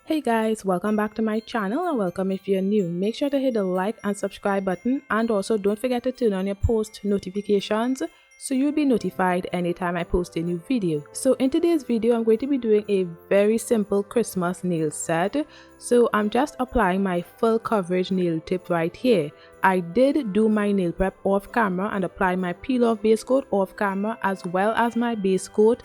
Hey guys, welcome back to my channel and welcome if you're new. Make sure to hit the like and subscribe button and also don't forget to turn on your post notifications so you'll be notified anytime I post a new video. So in today's video, I'm going to be doing a very simple Christmas nail set. So I'm just applying my full coverage nail tip right here. I did do my nail prep off camera and apply my peel off base coat off camera as well as my base coat.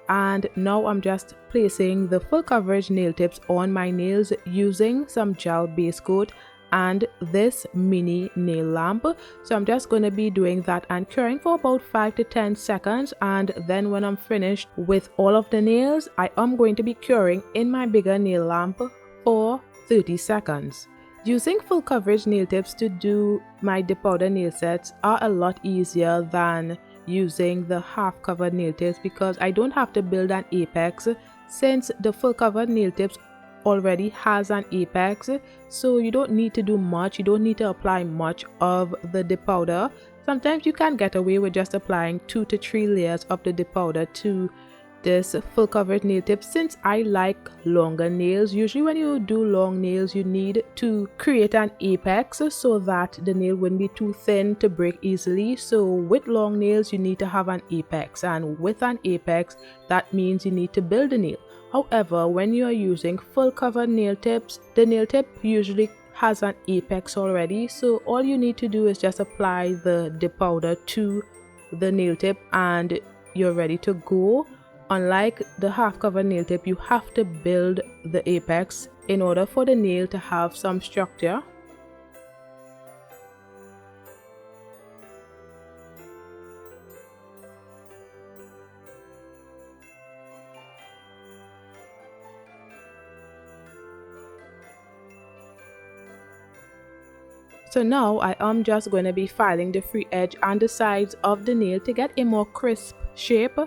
And now I'm just placing the full coverage nail tips on my nails using some gel base coat and this mini nail lamp. So I'm just going to be doing that and curing for about 5 to 10 seconds, and then when I'm finished with all of the nails, I am going to be curing in my bigger nail lamp for 30 seconds. Using full coverage nail tips to do my dip powder nail sets are a lot easier than using the half covered nail tips because I don't have to build an apex since the full covered nail tips already has an apex, so you don't need to do much. You don't need to apply much of the dip powder. Sometimes you can get away with just applying 2 to 3 layers of the dip powder to this full coverage nail tip since I like longer nails. Usually when you do long nails, you need to create an apex so that the nail wouldn't be too thin to break easily. So with long nails, you need to have an apex, and with an apex, that means you need to build a nail. However, when you are using full cover nail tips, the nail tip usually has an apex already, so all you need to do is just apply the dip powder to the nail tip and you're ready to go. Unlike the half cover nail tip, you have to build the apex in order for the nail to have some structure. So now I am just going to be filing the free edge and the sides of the nail to get a more crisp shape.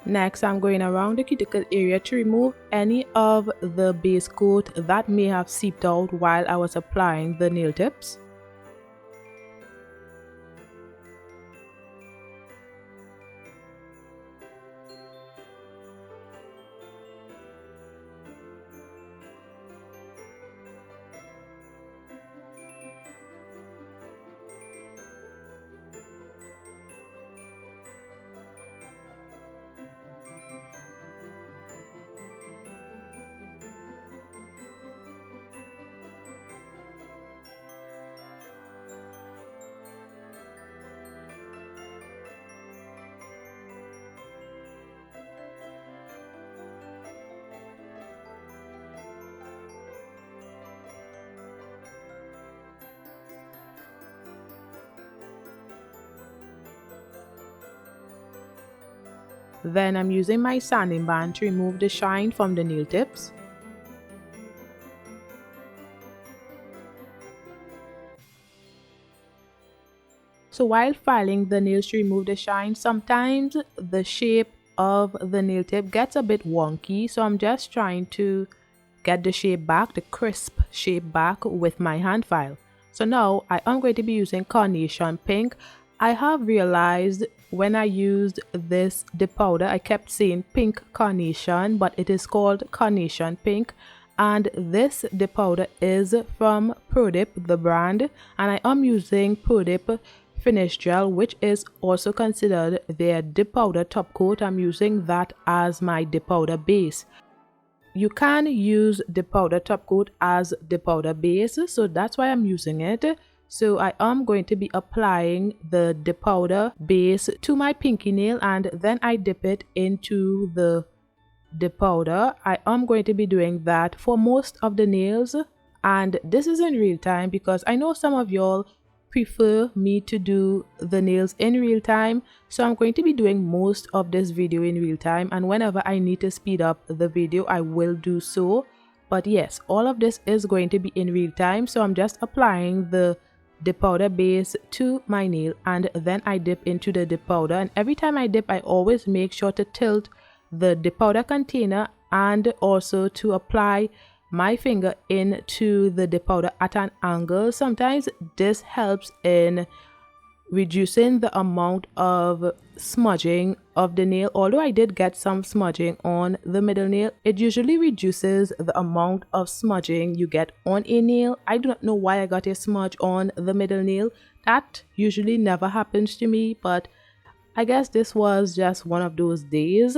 Next, I'm going around the cuticle area to remove any of the base coat that may have seeped out while I was applying the nail tips. Then I'm using my sanding band to remove the shine from the nail tips. So while filing the nails to remove the shine, sometimes the shape of the nail tip gets a bit wonky. So I'm just trying to get the shape back, the crisp shape back with my hand file. So now I am going to be using Carnation Pink. I have realized when I used this dip powder, I kept saying pink carnation, but it is called Carnation Pink. And this dip powder is from ProDip, the brand, and I am using ProDip Finish Gel, which is also considered their dip powder top coat. I'm using that as my dip powder base. You can use the powder top coat as the powder base, so that's why I'm using it. So I am going to be applying the dip powder base to my pinky nail and then I dip it into the dip powder. I am going to be doing that for most of the nails, and this is in real time because I know some of y'all prefer me to do the nails in real time, so I'm going to be doing most of this video in real time, and whenever I need to speed up the video I will do so. But yes, all of this is going to be in real time. So I'm just applying the dip powder base to my nail, and then I dip into the dip powder, and every time I dip I always make sure to tilt the dip powder container and also to apply my finger into the dip powder at an angle. Sometimes this helps in reducing the amount of smudging of the nail. Although I did get some smudging on the middle nail, it usually reduces the amount of smudging you get on a nail. I do not know why I got a smudge on the middle nail. That usually never happens to me, but I guess this was just one of those days.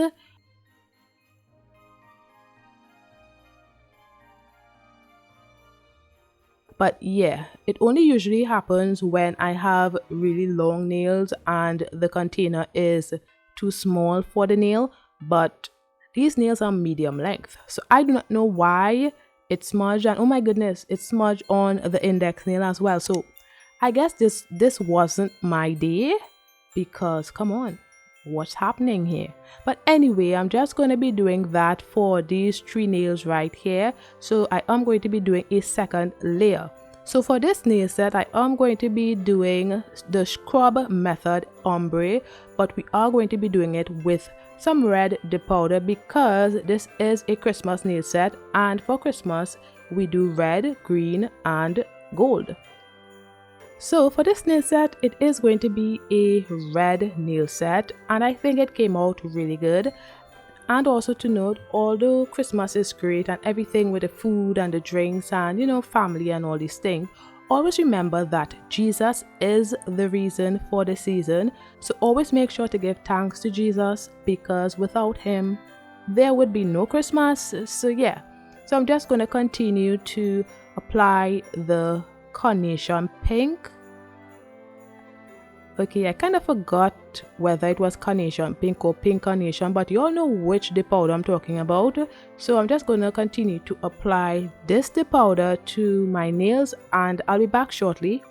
But yeah, it only usually happens when I have really long nails and the container is too small for the nail. But these nails are medium length, so I do not know why it smudged, and oh my goodness, it smudged on the index nail as well. So I guess this wasn't my day, because come on, what's happening here? But anyway, I'm just going to be doing that for these 3 nails right here. So I am going to be doing a second layer. So for this nail set I am going to be doing the scrub method ombre, but we are going to be doing it with some red dip powder because this is a Christmas nail set, and for Christmas we do red, green and gold. So for this nail set, it is going to be a red nail set, and I think it came out really good. And also to note, although Christmas is great and everything with the food and the drinks and family and all these things, always remember that Jesus is the reason for the season. So always make sure to give thanks to Jesus, because without him there would be no Christmas. So yeah, so I'm just going to continue to apply the carnation pink. Okay, I kind of forgot whether it was carnation pink or pink carnation, but you all know which dip powder I'm talking about. So I'm just going to continue to apply this dip powder to my nails, and I'll be back shortly.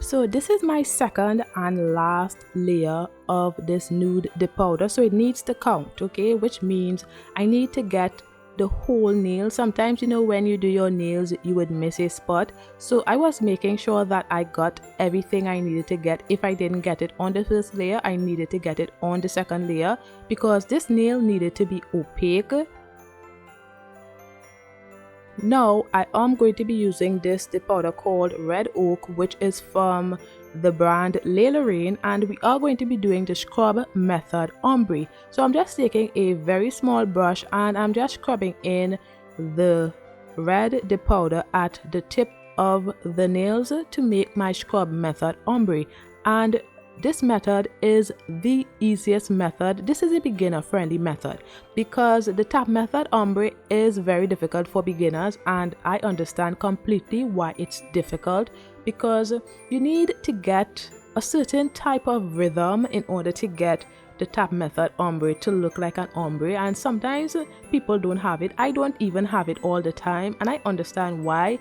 So this is my second and last layer of this nude dip powder, so it needs to count, okay, which means I need to get the whole nail. Sometimes when you do your nails you would miss a spot, so I was making sure that I got everything I needed to get. If I didn't get it on the first layer, I needed to get it on the second layer, because this nail needed to be opaque. Now I am going to be using this dip powder called Red Oak, which is from the brand Le Lorraine, and we are going to be doing the scrub method ombre. So I'm just taking a very small brush and I'm just scrubbing in the red dip powder at the tip of the nails to make my scrub method ombre. And this method is the easiest method. This is a beginner friendly method, because the tap method ombre is very difficult for beginners, and I understand completely why it's difficult, because you need to get a certain type of rhythm in order to get the tap method ombre to look like an ombre, and sometimes people don't have it. I don't even have it all the time, and I understand why.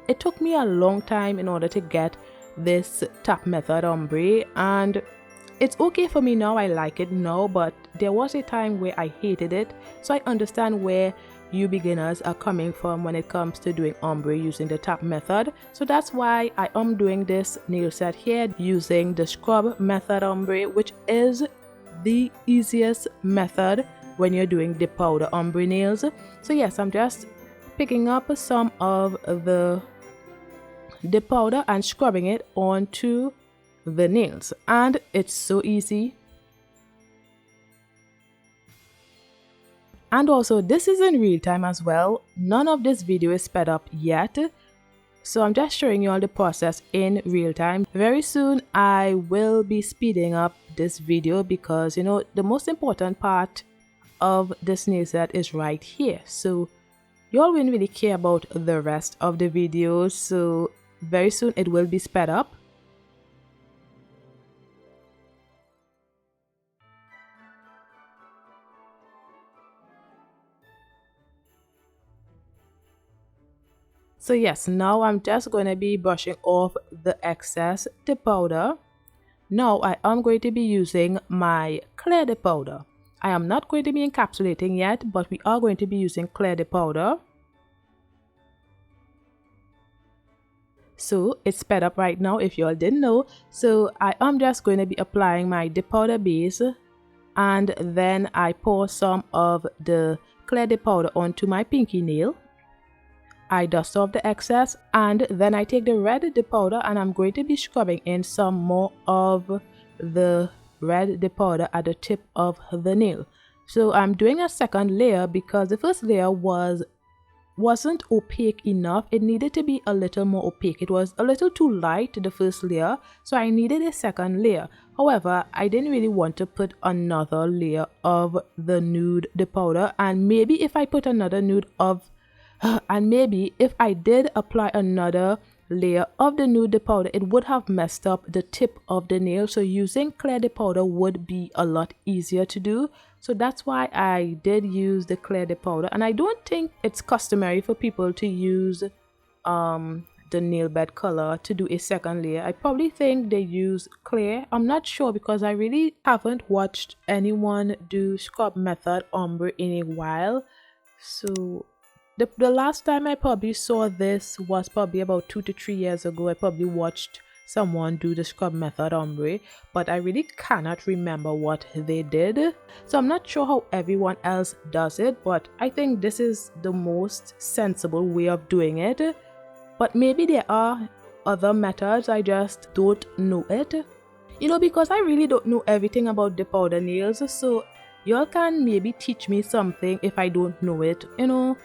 It took me a long time in order to get this tap method ombre, and it's okay for me now. I like it now, but there was a time where I hated it. So I understand where you beginners are coming from when it comes to doing ombre using the tap method. So that's why I am doing this nail set here using the scrub method ombre, which is the easiest method when you're doing the powder ombre nails. So yes, I'm just picking up some of the dip powder and scrubbing it onto the nails, and it's so easy. And also, this is in real time as well. None of this video is sped up yet, so I'm just showing you all the process in real time. Very soon I will be speeding up this video because, you know, the most important part of this nail set is right here, so you all won't really care about the rest of the videos. So very soon it will be sped up. So yes, now I'm just going to be brushing off the excess dip powder. Now I am going to be using my clear dip powder. I am not going to be encapsulating yet, but we are going to be using clear dip powder. So it's sped up right now if you all didn't know. So I am just going to be applying my dip powder base, and then I pour some of the clear dip powder onto my pinky nail. I dust off the excess, and then I take the red dip powder and I'm going to be scrubbing in some more of the red dip powder at the tip of the nail. So I'm doing a second layer because the first layer wasn't opaque enough. It needed to be a little more opaque. It was a little too light, the first layer, so I needed a second layer. However, I didn't really want to put another layer of the nude dip powder, and maybe if I put another nude of and maybe if I did apply another layer of the nude dip powder, it would have messed up the tip of the nail. So using clear dip powder would be a lot easier to do. So that's why I did use the clear dip powder. And I don't think it's customary for people to use the nail bed color to do a second layer. I probably think they use clear. I'm not sure because I really haven't watched anyone do scrub method ombre in a while. So the last time I probably saw this was probably about 2 to 3 years ago. I probably watched someone do the scrub method ombre, but I really cannot remember what they did. So I'm not sure how everyone else does it, but I think this is the most sensible way of doing it. But maybe there are other methods, I just don't know it. You know, because I really don't know everything about the powder nails, so y'all can maybe teach me something if I don't know it, you know.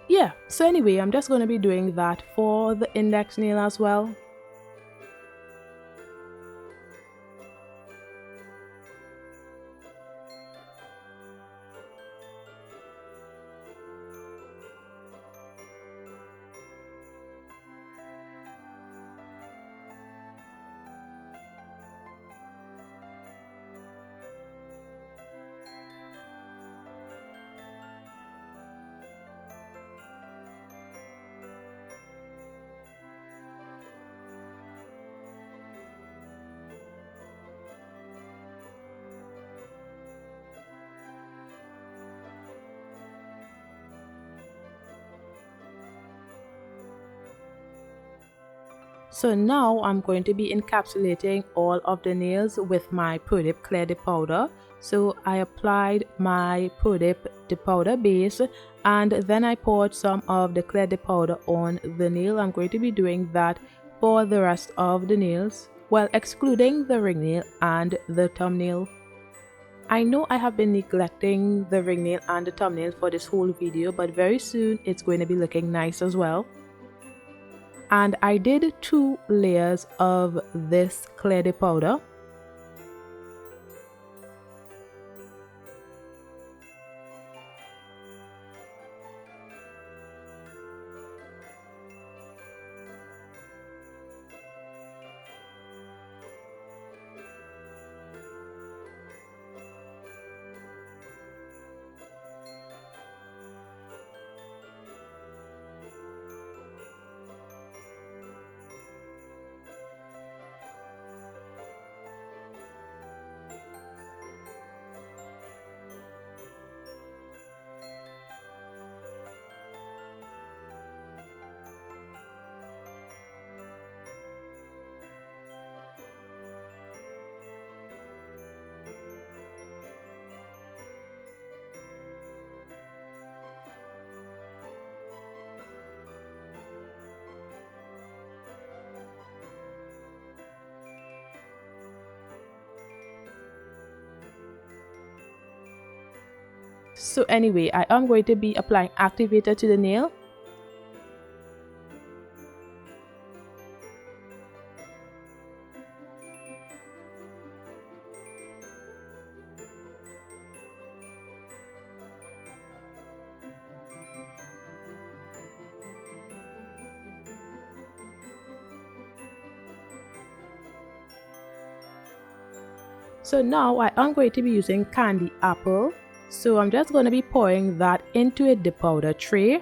Yeah, so anyway, I'm just going to be doing that for the index nail as well. So now I'm going to be encapsulating all of the nails with my ProDip clear dip powder. So I applied my ProDip dip powder base, and then I poured some of the clear dip powder on the nail. I'm going to be doing that for the rest of the nails, well, excluding the ring nail and the thumbnail. I know I have been neglecting the ring nail and the thumbnail for this whole video, but very soon it's going to be looking nice as well. And I did 2 layers of this clear dip powder. So anyway, I am going to be applying activator to the nail. So now I am going to be using candy apple. So I'm just going to be pouring that into a dip powder tray.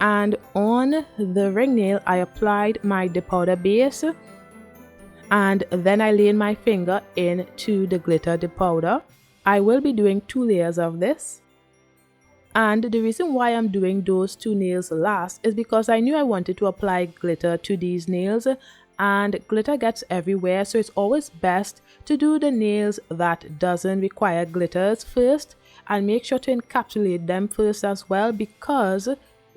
And on the ring nail, I applied my dip powder base. And then I laid my finger into the glitter dip powder. I will be doing 2 layers of this. And the reason why I'm doing those 2 nails last is because I knew I wanted to apply glitter to these nails, and glitter gets everywhere, so it's always best to do the nails that doesn't require glitters first, and make sure to encapsulate them first as well, because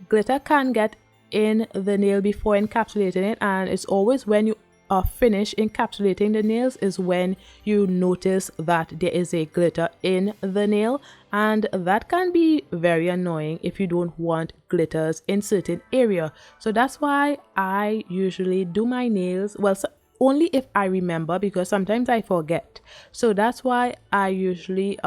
glitter can get in the nail before encapsulating it, and it's always when you are finished encapsulating the nails is when you notice that there is a glitter in the nail, and that can be very annoying if you don't want glitters in certain area. So that's why I usually do my nails, well, only if I remember, because sometimes I forget. So that's why I usually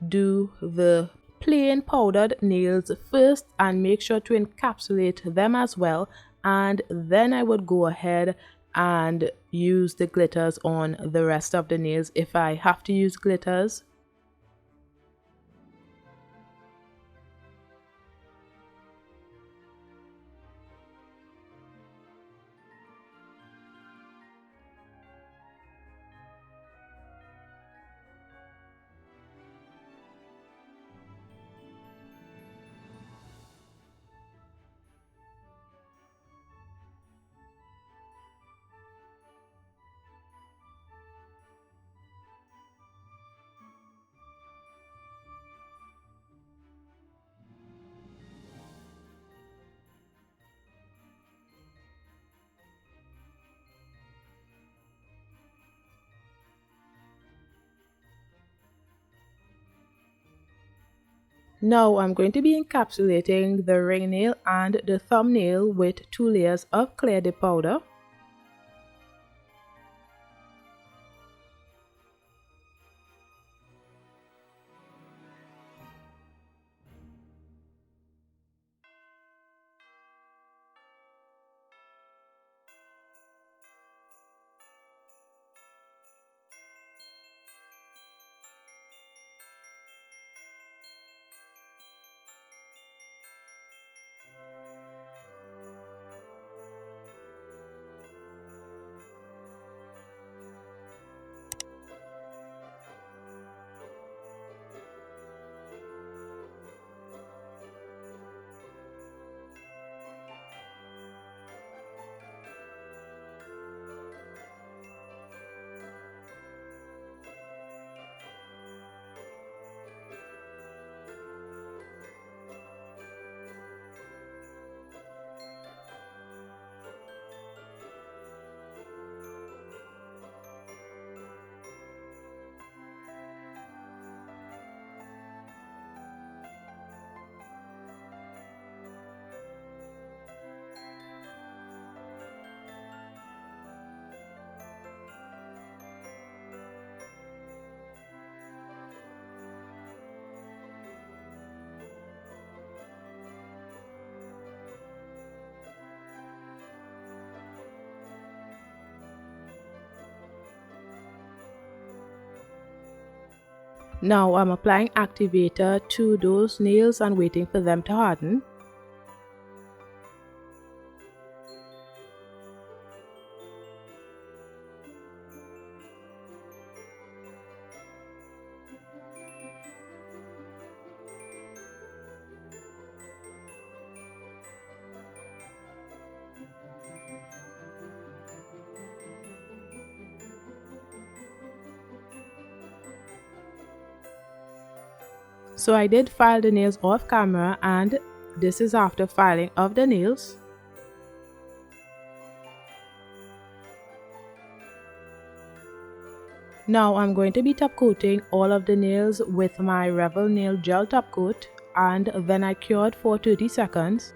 do the plain powdered nails first and make sure to encapsulate them as well, and then I would go ahead and use the glitters on the rest of the nails if I have to use glitters. Now I'm going to be encapsulating the ring nail and the thumbnail with 2 layers of clear dip powder. Now I'm applying activator to those nails and waiting for them to harden. So I did file the nails off camera, and this is after filing of the nails. Now I'm going to be top coating all of the nails with my Revel nail gel top coat, and then I cured for 30 seconds.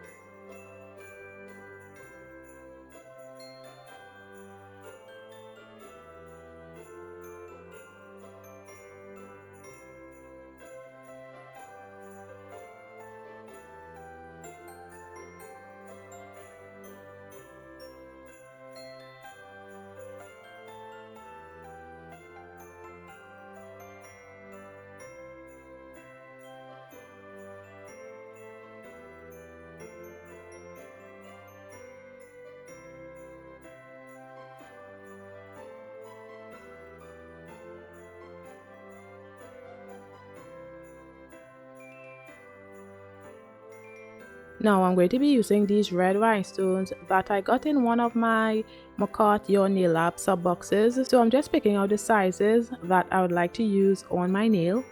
Now I'm going to be using these red rhinestones that I got in one of my McCart Your Nail Lab sub boxes. So I'm just picking out the sizes that I would like to use on my nail.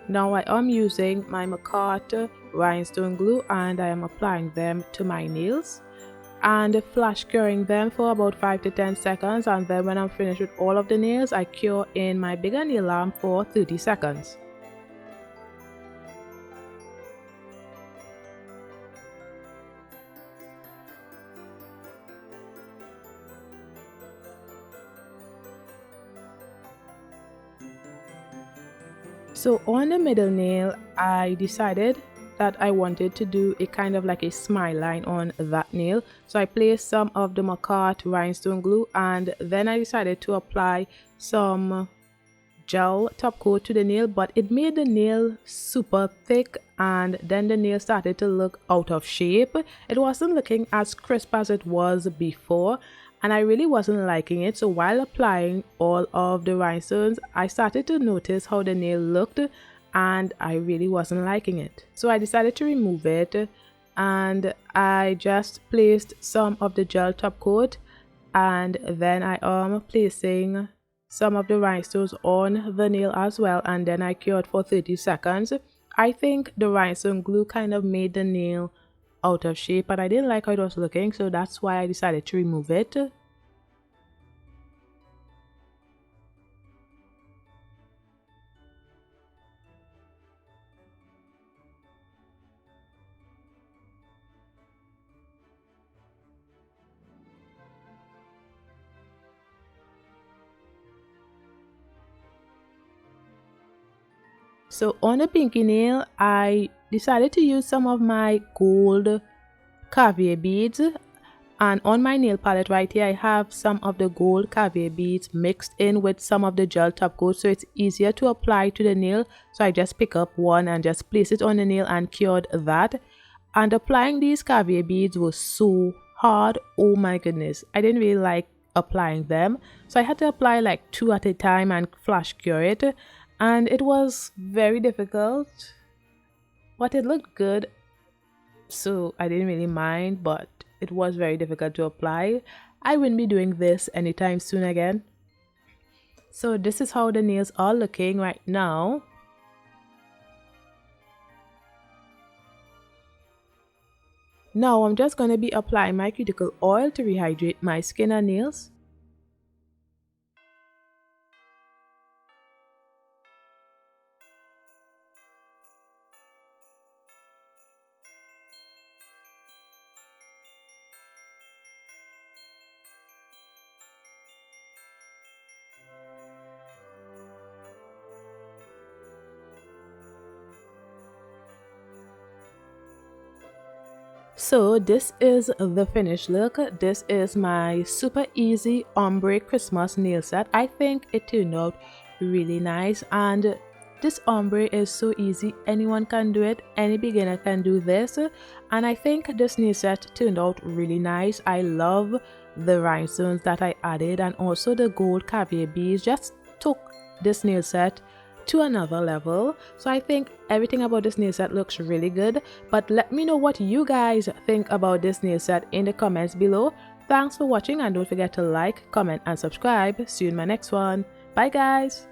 Now I am using my McCart rhinestone glue and I am applying them to my nails and flash curing them for about 5 to 10 seconds, and then when I'm finished with all of the nails, I cure in my bigger nail lamp for 30 seconds. So on the middle nail, I decided that I wanted to do a kind of like a smile line on that nail. So I placed some of the McCart rhinestone glue and then I decided to apply some gel top coat to the nail, but it made the nail super thick and then the nail started to look out of shape. It wasn't looking as crisp as it was before and I really wasn't liking it. So while applying all of the rhinestones, I started to notice how the nail looked and I really wasn't liking it. So I decided to remove it and I just placed some of the gel top coat and then I am placing some of the rhinestones on the nail as well, and then I cured for 30 seconds. I think the rhinestone glue kind of made the nail out of shape and I didn't like how it was looking, so that's why I decided to remove it. So on the pinky nail, I decided to use some of my gold caviar beads, and on my nail palette right here I have some of the gold caviar beads mixed in with some of the gel top coat, so it's easier to apply to the nail. So I just pick up one and just place it on the nail and cured that. And applying these caviar beads was so hard, oh my goodness, I didn't really like applying them, so I had to apply like 2 at a time and flash cure it, and it was very difficult, but it looked good, so I didn't really mind, but it was very difficult to apply. I wouldn't be doing this anytime soon again. So this is how the nails are looking right now. Now I'm just going to be applying my cuticle oil to rehydrate my skin and nails. So this is the finished look. This is my super easy ombre Christmas nail set. I think it turned out really nice, and this ombre is so easy. Anyone can do it. Any beginner can do this, and I think this nail set turned out really nice. I love the rhinestones that I added and also the gold caviar beads. Just took this nail set to another level. So I think everything about this nail set looks really good, but let me know what you guys think about this nail set in the comments below. Thanks for watching, and don't forget to like, comment and subscribe. See you in my next one. Bye guys.